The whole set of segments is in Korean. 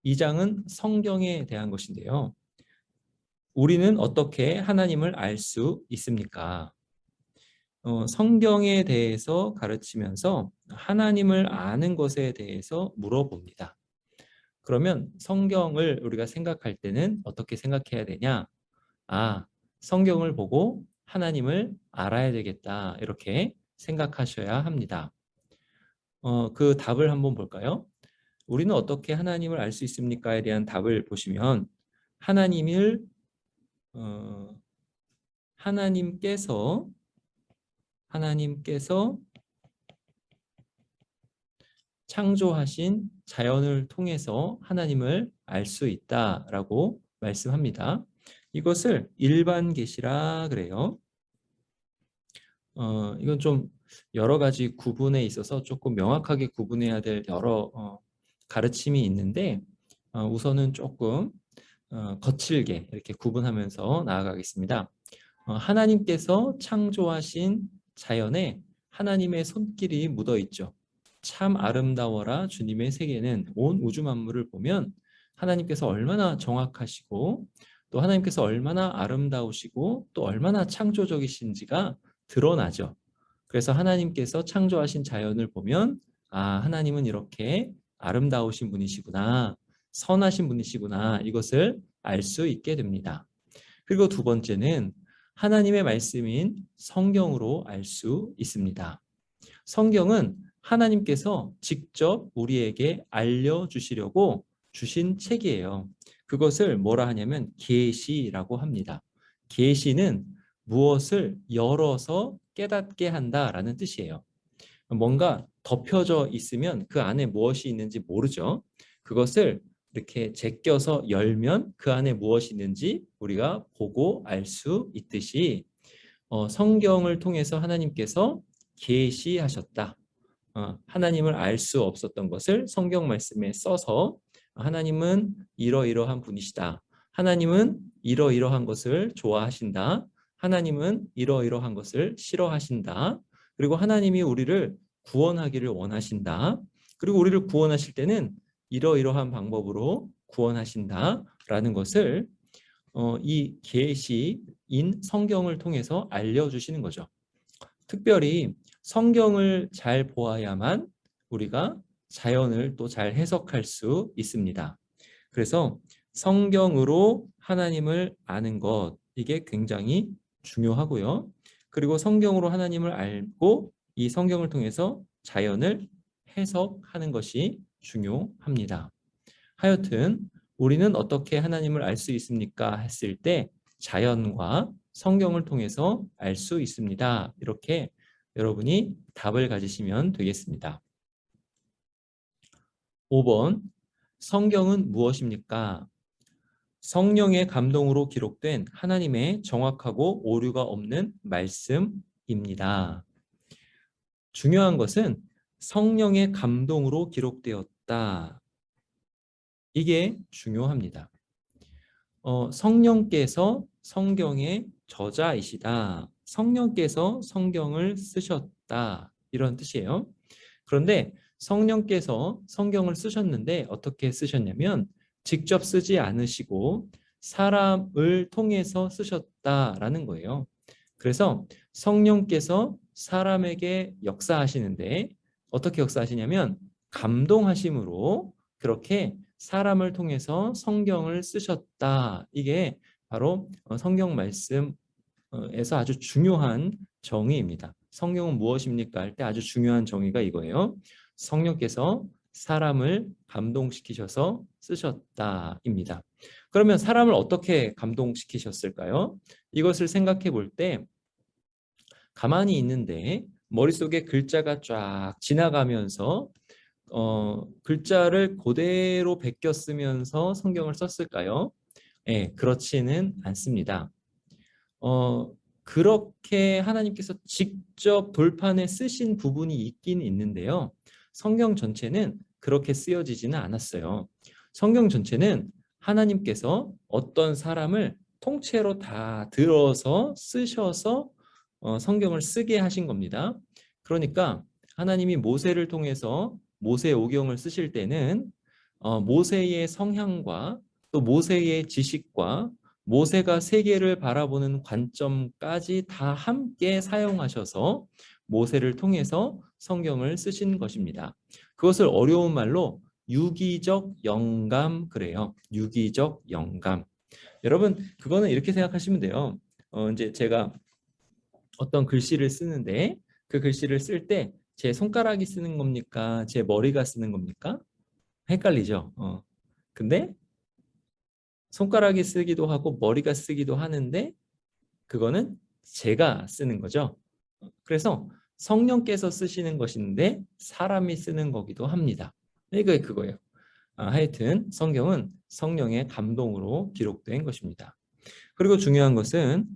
2장은 성경에 대한 것인데요. 우리는 어떻게 하나님을 알 수 있습니까? 성경에 대해서 가르치면서 하나님을 아는 것에 대해서 물어봅니다. 그러면 성경을 우리가 생각할 때는 어떻게 생각해야 되냐? 아, 성경을 보고 하나님을 알아야 되겠다. 이렇게 생각하셔야 합니다. 그 답을 한번 볼까요? 우리는 어떻게 하나님을 알 수 있습니까에 대한 답을 보시면 하나님을 어, 하나님께서 창조하신 자연을 통해서 하나님을 알 수 있다라고 말씀합니다. 이것을 일반 계시라 그래요. 이건 좀 여러 가지 구분에 있어서 조금 명확하게 구분해야 될 여러 가르침이 있는데 우선은 조금 거칠게 이렇게 구분하면서 나아가겠습니다. 하나님께서 창조하신 자연에 하나님의 손길이 묻어 있죠. 참 아름다워라 주님의 세계는 온 우주 만물을 보면 하나님께서 얼마나 정확하시고 또 하나님께서 얼마나 아름다우시고 또 얼마나 창조적이신지가 드러나죠. 그래서 하나님께서 창조하신 자연을 보면 하나님은 이렇게 아름다우신 분이시구나, 선하신 분이시구나 이것을 알 수 있게 됩니다. 그리고 두 번째는 하나님의 말씀인 성경으로 알 수 있습니다. 성경은 하나님께서 직접 우리에게 알려주시려고 주신 책이에요. 그것을 뭐라 하냐면 계시라고 합니다. 계시는 무엇을 열어서 깨닫게 한다라는 뜻이에요. 뭔가 덮여져 있으면 그 안에 무엇이 있는지 모르죠. 그것을 이렇게 제껴서 열면 그 안에 무엇이 있는지 우리가 보고 알 수 있듯이 성경을 통해서 하나님께서 계시하셨다. 하나님을 알 수 없었던 것을 성경 말씀에 써서 하나님은 이러이러한 분이시다. 하나님은 이러이러한 것을 좋아하신다. 하나님은 이러이러한 것을 싫어하신다. 그리고 하나님이 우리를 구원하기를 원하신다. 그리고 우리를 구원하실 때는 이러이러한 방법으로 구원하신다라는 것을 이 계시인 성경을 통해서 알려주시는 거죠. 특별히 성경을 잘 보아야만 우리가 자연을 또 잘 해석할 수 있습니다. 그래서 성경으로 하나님을 아는 것, 이게 굉장히 중요하고요. 그리고 성경으로 하나님을 알고 이 성경을 통해서 자연을 해석하는 것이 중요합니다. 하여튼 우리는 어떻게 하나님을 알 수 있습니까? 했을 때 자연과 성경을 통해서 알 수 있습니다. 이렇게 여러분이 답을 가지시면 되겠습니다. 5번, 성경은 무엇입니까? 성령의 감동으로 기록된 하나님의 정확하고 오류가 없는 말씀입니다. 중요한 것은 성령의 감동으로 기록되었다. 이게 중요합니다. 성령께서 성경의 저자이시다. 성령께서 성경을 쓰셨다. 이런 뜻이에요. 그런데 성령께서 성경을 쓰셨는데 어떻게 쓰셨냐면 직접 쓰지 않으시고 사람을 통해서 쓰셨다라는 거예요. 그래서 성령께서 사람에게 역사하시는데 어떻게 역사하시냐면 감동하심으로 그렇게 사람을 통해서 성경을 쓰셨다. 이게 바로 성경 말씀에서 아주 중요한 정의입니다. 성경은 무엇입니까? 할 때 아주 중요한 정의가 이거예요. 성령께서 사람을 감동시키셔서 쓰셨다입니다. 그러면 사람을 어떻게 감동시키셨을까요? 이것을 생각해 볼 때 가만히 있는데 머릿속에 글자가 쫙 지나가면서 글자를 그대로 베껴 쓰면서 성경을 썼을까요? 네, 그렇지는 않습니다. 그렇게 하나님께서 직접 돌판에 쓰신 부분이 있긴 있는데요. 성경 전체는 그렇게 쓰여지지는 않았어요. 성경 전체는 하나님께서 어떤 사람을 통째로 다 들어서 쓰셔서 성경을 쓰게 하신 겁니다. 그러니까 하나님이 모세를 통해서 모세 오경을 쓰실 때는 모세의 성향과 또 모세의 지식과 모세가 세계를 바라보는 관점까지 다 함께 사용하셔서 모세를 통해서 성경을 쓰신 것입니다. 그것을 어려운 말로 유기적 영감 그래요. 유기적 영감. 여러분 그거는 이렇게 생각하시면 돼요. 이제 제가 어떤 글씨를 쓰는데 그 글씨를 쓸 때 제 손가락이 쓰는 겁니까? 제 머리가 쓰는 겁니까? 헷갈리죠. 근데 손가락이 쓰기도 하고 머리가 쓰기도 하는데 그거는 제가 쓰는 거죠. 그래서 성령께서 쓰시는 것인데 사람이 쓰는 거기도 합니다. 이게 그거예요. 하여튼 성경은 성령의 감동으로 기록된 것입니다. 그리고 중요한 것은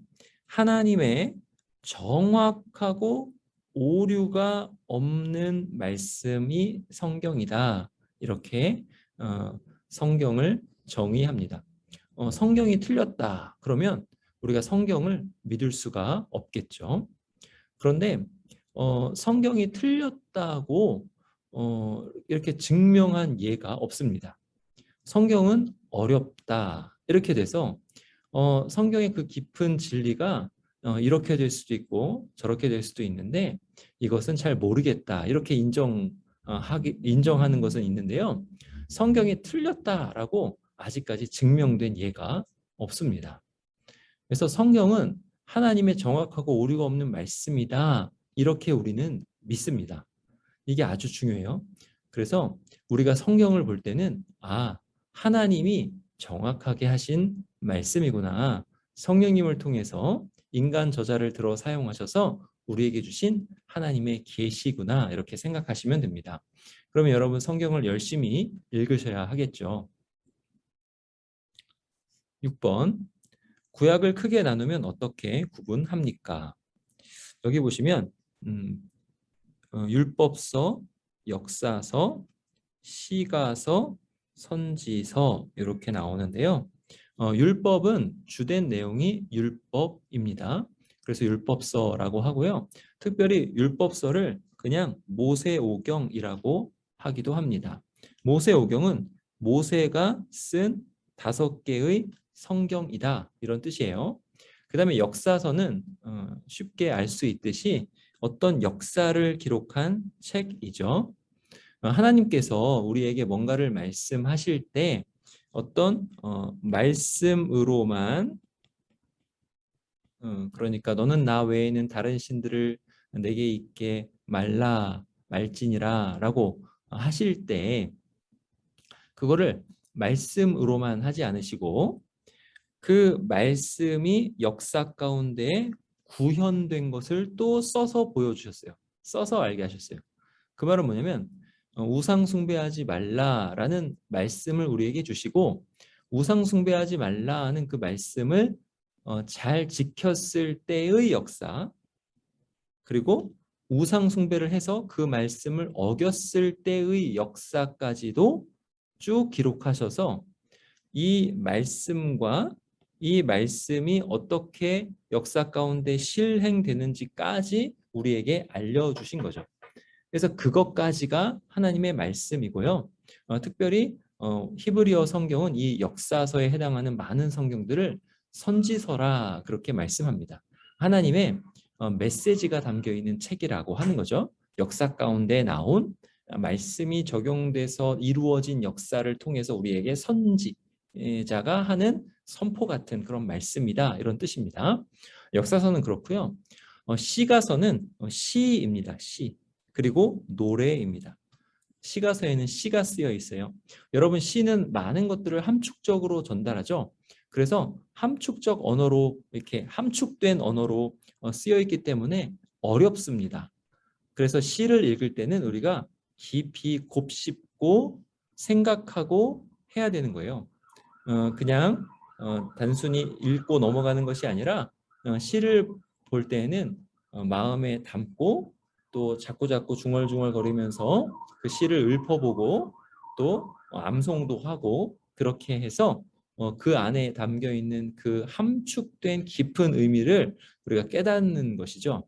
하나님의 정확하고 오류가 없는 말씀이 성경이다. 이렇게 성경을 정의합니다. 성경이 틀렸다. 그러면 우리가 성경을 믿을 수가 없겠죠. 그런데 성경이 틀렸다고 이렇게 증명한 예가 없습니다. 성경은 어렵다. 이렇게 돼서 성경의 그 깊은 진리가 이렇게 될 수도 있고 저렇게 될 수도 있는데 이것은 잘 모르겠다. 이렇게 인정하는 것은 있는데요. 성경이 틀렸다라고 아직까지 증명된 예가 없습니다. 그래서 성경은 하나님의 정확하고 오류가 없는 말씀이다. 이렇게 우리는 믿습니다. 이게 아주 중요해요. 그래서 우리가 성경을 볼 때는 하나님이 정확하게 하신 말씀이구나. 성령님을 통해서 인간 저자를 들어 사용하셔서 우리에게 주신 하나님의 계시구나. 이렇게 생각하시면 됩니다. 그러면 여러분 성경을 열심히 읽으셔야 하겠죠. 6번. 구약을 크게 나누면 어떻게 구분합니까? 여기 보시면 율법서, 역사서, 시가서, 선지서 이렇게 나오는데요. 율법은 주된 내용이 율법입니다. 그래서 율법서라고 하고요. 특별히 율법서를 그냥 모세오경이라고 하기도 합니다. 모세오경은 모세가 쓴 5개의 성경이다 이런 뜻이에요. 그 다음에 역사서는 쉽게 알 수 있듯이 어떤 역사를 기록한 책이죠. 하나님께서 우리에게 뭔가를 말씀하실 때 어떤 말씀으로만 그러니까 너는 나 외에는 다른 신들을 내게 있게 말지니라 라고 하실 때 그거를 말씀으로만 하지 않으시고 그 말씀이 역사 가운데 구현된 것을 또 써서 보여주셨어요. 써서 알게 하셨어요. 그 말은 뭐냐면 우상 숭배하지 말라라는 말씀을 우리에게 주시고 우상 숭배하지 말라는 그 말씀을 잘 지켰을 때의 역사 그리고 우상 숭배를 해서 그 말씀을 어겼을 때의 역사까지도 쭉 기록하셔서 이 말씀과 이 말씀이 어떻게 역사 가운데 실행되는지까지 우리에게 알려주신 거죠. 그래서 그것까지가 하나님의 말씀이고요. 특별히 히브리어 성경은 이 역사서에 해당하는 많은 성경들을 선지서라 그렇게 말씀합니다. 하나님의 메시지가 담겨 있는 책이라고 하는 거죠. 역사 가운데 나온 말씀이 적용돼서 이루어진 역사를 통해서 우리에게 선지자가 하는 선포 같은 그런 말씀이다 이런 뜻입니다. 역사서는 그렇고요. 시가서는 시입니다. 시. 그리고 노래입니다. 시가서에는 시가 쓰여 있어요. 여러분 시는 많은 것들을 함축적으로 전달하죠. 그래서 함축적 언어로 이렇게 함축된 언어로 쓰여 있기 때문에 어렵습니다. 그래서 시를 읽을 때는 우리가 깊이 곱씹고 생각하고 해야 되는 거예요. 그냥 단순히 읽고 넘어가는 것이 아니라 시를 볼 때는 마음에 담고 또 자꾸자꾸 중얼중얼거리면서 그 시를 읊어보고 또 암송도 하고 그렇게 해서 그 안에 담겨 있는 그 함축된 깊은 의미를 우리가 깨닫는 것이죠.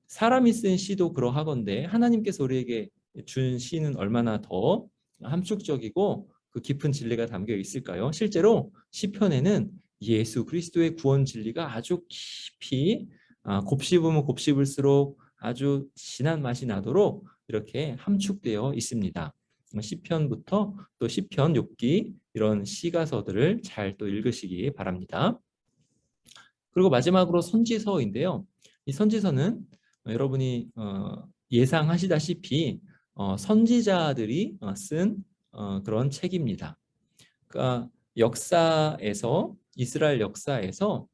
사람이 쓴 시도 그러하건대 하나님께서 우리에게 준 시는 얼마나 더 함축적이고 그 깊은 진리가 담겨 있을까요? 실제로 시편에는 예수 그리스도의 구원 진리가 아주 깊이 곱씹으면 곱씹을수록 아주 진한 맛이 나도록 이렇게 함축되어 있습니다. 시편부터 또 시편, 욥기 이런 시가서들을 잘 또 읽으시기 바랍니다. 그리고 마지막으로 선지서인데요. 이 선지서는 여러분이 예상하시다시피 선지자들이 쓴 그런 책입니다. 그러니까 역사에서 이스라엘 역사에서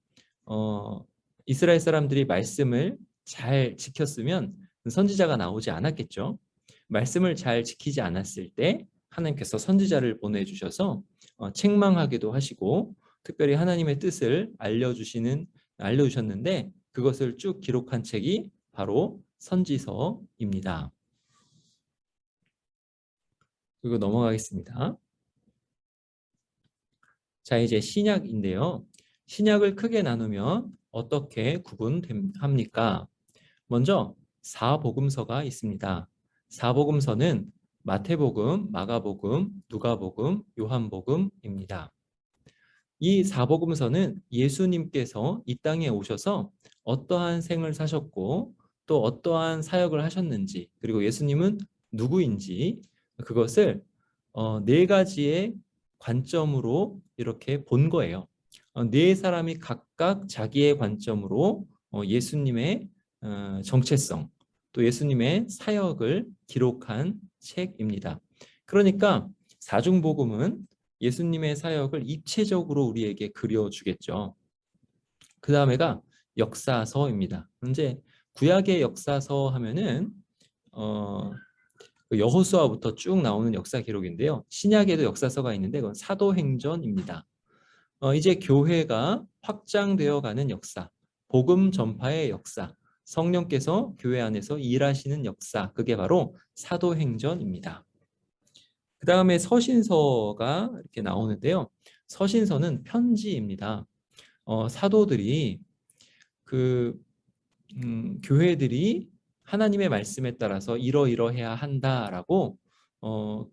이스라엘 사람들이 말씀을 잘 지켰으면 선지자가 나오지 않았겠죠. 말씀을 잘 지키지 않았을 때 하나님께서 선지자를 보내주셔서 책망하기도 하시고 특별히 하나님의 뜻을 알려주셨는데 그것을 쭉 기록한 책이 바로 선지서입니다. 그리고 넘어가겠습니다. 자, 이제 신약인데요. 신약을 크게 나누면 어떻게 구분합니까? 먼저 사복음서가 있습니다. 사복음서는 마태복음, 마가복음, 누가복음, 요한복음입니다. 이 사복음서는 예수님께서 이 땅에 오셔서 어떠한 생을 사셨고 또 어떠한 사역을 하셨는지 그리고 예수님은 누구인지 그것을 네 가지의 관점으로 이렇게 본 거예요. 네 사람이 각각 자기의 관점으로 예수님의 정체성 또 예수님의 사역을 기록한 책입니다. 그러니까 사중복음은 예수님의 사역을 입체적으로 우리에게 그려주겠죠. 그 다음에가 역사서입니다. 이제 구약의 역사서 하면은 여호수아부터 쭉 나오는 역사 기록인데요. 신약에도 역사서가 있는데 그건 사도행전입니다. 이제 교회가 확장되어 가는 역사, 복음 전파의 역사, 성령께서 교회 안에서 일하시는 역사, 그게 바로 사도행전입니다. 그 다음에 서신서가 이렇게 나오는데요. 서신서는 편지입니다. 사도들이 교회들이 하나님의 말씀에 따라서 이러이러해야 한다라고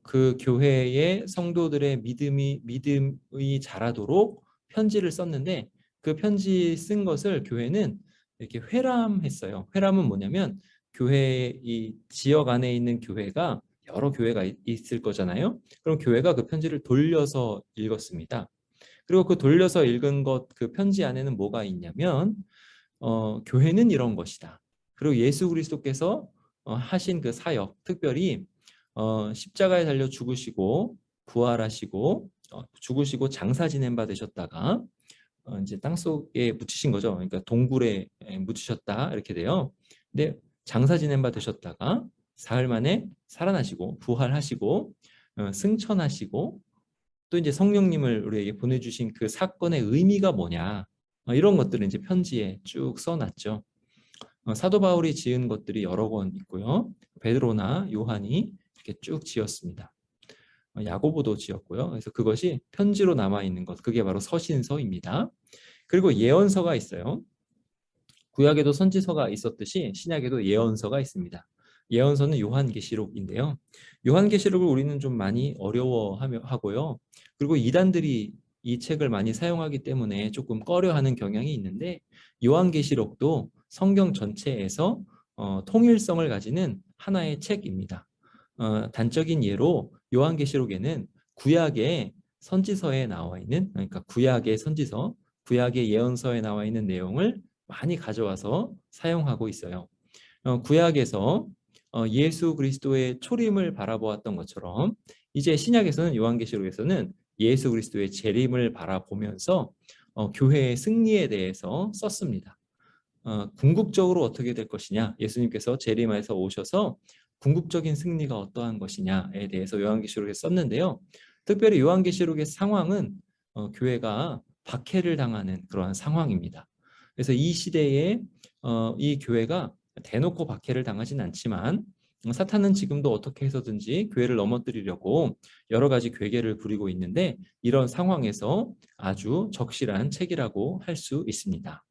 그 교회의 성도들의 믿음이 자라도록 편지를 썼는데 그 편지 쓴 것을 교회는 이렇게 회람했어요. 회람은 뭐냐면 교회 이 지역 안에 있는 교회가 여러 교회가 있을 거잖아요. 그럼 교회가 그 편지를 돌려서 읽었습니다. 그리고 그 돌려서 읽은 그 편지 안에는 뭐가 있냐면 교회는 이런 것이다. 그리고 예수 그리스도께서 하신 그 사역, 특별히 십자가에 달려 죽으시고 부활하시고 죽으시고 장사 지낸 바 되셨다가 이제 땅 속에 묻히신 거죠. 그러니까 동굴에 묻히셨다 이렇게 돼요. 근데 장사 지낸 바 되셨다가 사흘 만에 살아나시고 부활하시고 승천하시고 또 이제 성령님을 우리에게 보내주신 그 사건의 의미가 뭐냐 이런 것들을 이제 편지에 쭉 써놨죠. 사도 바울이 지은 것들이 여러 권 있고요. 베드로나 요한이 이렇게 쭉 지었습니다. 야고보도 지었고요. 그래서 그것이 편지로 남아 있는 것, 그게 바로 서신서입니다. 그리고 예언서가 있어요. 구약에도 선지서가 있었듯이 신약에도 예언서가 있습니다. 예언서는 요한계시록인데요. 요한계시록을 우리는 좀 많이 어려워하고요. 그리고 이단들이 이 책을 많이 사용하기 때문에 조금 꺼려하는 경향이 있는데 요한계시록도 성경 전체에서 통일성을 가지는 하나의 책입니다. 단적인 예로 요한계시록에는 구약의 선지서에 나와 있는 그러니까 구약의 선지서, 구약의 예언서에 나와 있는 내용을 많이 가져와서 사용하고 있어요. 구약에서 예수 그리스도의 초림을 바라보았던 것처럼 이제 신약에서는 요한계시록에서는 예수 그리스도의 재림을 바라보면서 교회의 승리에 대해서 썼습니다. 궁극적으로 어떻게 될 것이냐, 예수님께서 재림해서 오셔서 궁극적인 승리가 어떠한 것이냐에 대해서 요한계시록에 썼는데요. 특별히 요한계시록의 상황은 교회가 박해를 당하는 그러한 상황입니다. 그래서 이 시대에 이 교회가 대놓고 박해를 당하진 않지만 사탄은 지금도 어떻게 해서든지 교회를 넘어뜨리려고 여러 가지 괴계를 부리고 있는데 이런 상황에서 아주 적실한 책이라고 할 수 있습니다.